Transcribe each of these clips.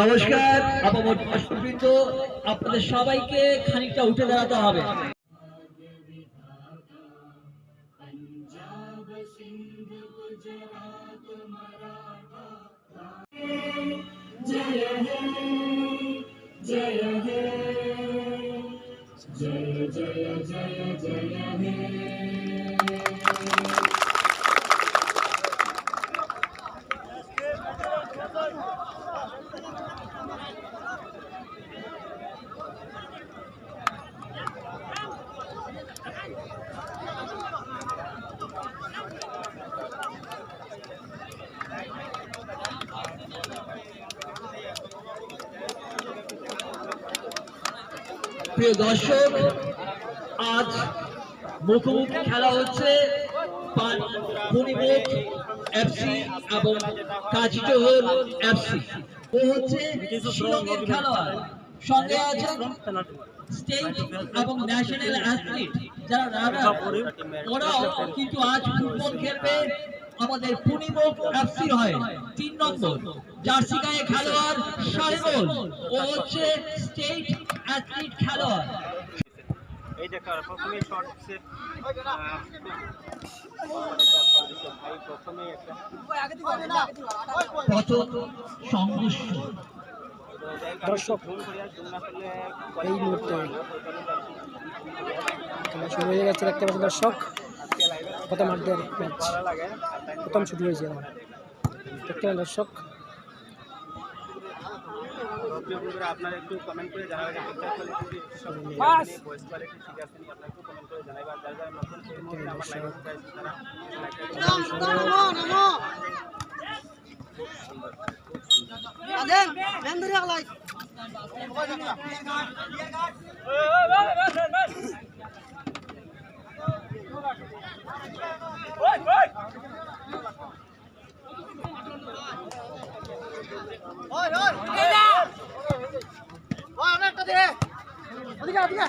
নমস্কার আপামর দর্শকবৃন্দ, আপনাদের সবাইকে খানিকটা উঠে দাঁড়াতে হবে। जय हे जय हे जय जय जय जय हे। প্রিয় দর্শক, আজ মুখোমুখি খেলা হচ্ছে পূর্ণিমুখ এফসি এবং কাজীটহল এফসি। ও হচ্ছে শিলংয়ের খেলোয়াড়, সঙ্গে আছেন স্টেট এবং ন্যাশনাল অ্যাথলিট যারা রানার। ওরাও কিন্তু আজ ফুটবল খেলবে আমাদের পূর্ণিমুখ এফসির হয়ে। 3 নম্বর জার্সি গায়ে খেলোয়াড় সাহেবুল, ও হচ্ছে স্টেট অ্যাথলিট খেলোয়াড়। এই দেখা প্রথমে শট সেট প্রথমে একটা কত সংঘর্ষ দর্শক এই মুহূর্তে খেলা শুরু হয়ে গেছে। দেখতে পাচ্ছেন দর্শক, প্রথম আর্ধের ম্যাচ প্রথম শুরু হয়েছে। দেখতে পাচ্ছেন দর্শক, আপনারা একটু কমেন্ট করে জানাবেন ভয়েস কোয়ালিটি ঠিক আছে নি, আপনারা একটু কমেন্ট করে জানাবেন। যারা যারা নতুন আমার লাইভ গাইস তারা আদেন ম্যান ধরে আলাই ওই ওই এলা ওই অনেকটা দে ওদিকে ওদিকে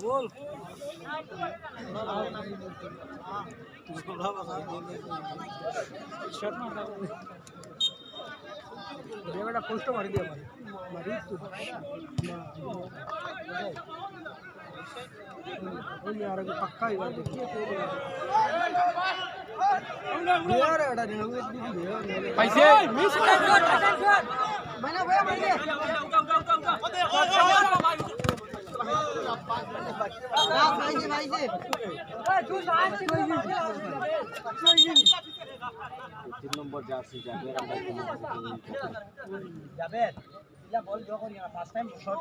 বল শট মারটা দেবটা পোস্ট মারি দিয়ে মারি তো ওই আর পক্কা ইবার দেখি यार एड़ा ने हुए दी पैसे मिस कर मैंने भैया मार दे भाई से तू साथ से 3 নম্বর জার্সি যাবে যাবে ইলা বল জো করি না ফার্স্ট টাইম শর্ট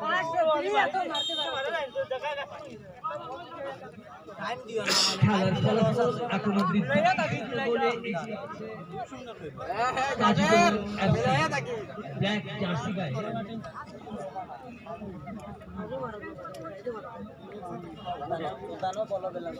টাইম দিও না খেলার ফলাফল এখন অবধি কাজীটহল এফসি ব্ল্যাক জার্সি গায়ে দানো বলো বেলা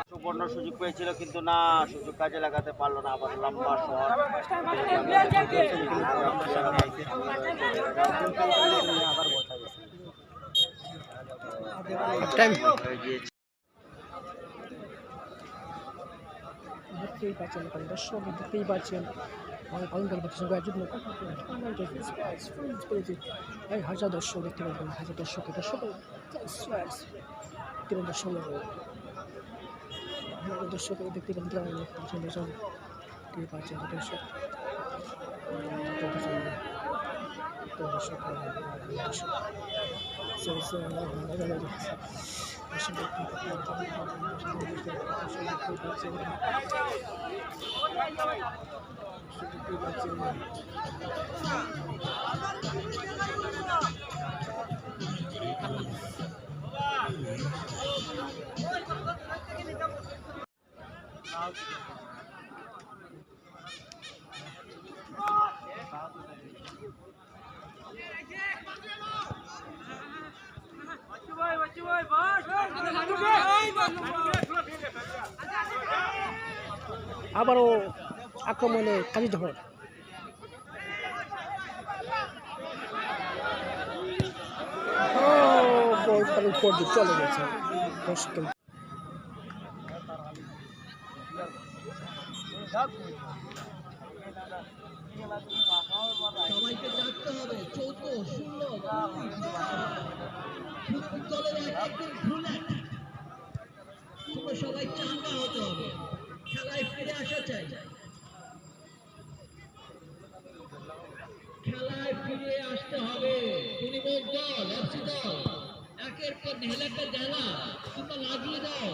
সুবর্ণ সুযোগ পেয়েছিল কিন্তু না, সুযোগ কাজে লাগাতে পারলো না। আবার লম্বা শট দেখতেই পাচ্ছেন, দর্শক দেখতেই পাচ্ছেন আমাদের পালনকারী প্রতিযোগী একজন এক হাজার দর্শক দেখতে পাবেন, হাজার দর্শকের দর্শক দেখতে পাবেন, দর্শক দেখতে পাচ্ছেন দর্শক দেখতে পাচ্ছেন দর্শক আবারও আক্রমণে কাজীটহল এবং প্রদীপ চলে গেছে দর্শক সবাইকে জানতে হবে 14, 16 ফুটবলের একদিন খুলে তোমরা সবাই চাঙ্গা হতে হবে, খেলায় ফিরে আসা চাই, খেলায় ফিরে আসতে হবে। পরিমোদ দল, এফসি দল একের পর এলাকা জেলা তোমরা লাগিয়ে দাও।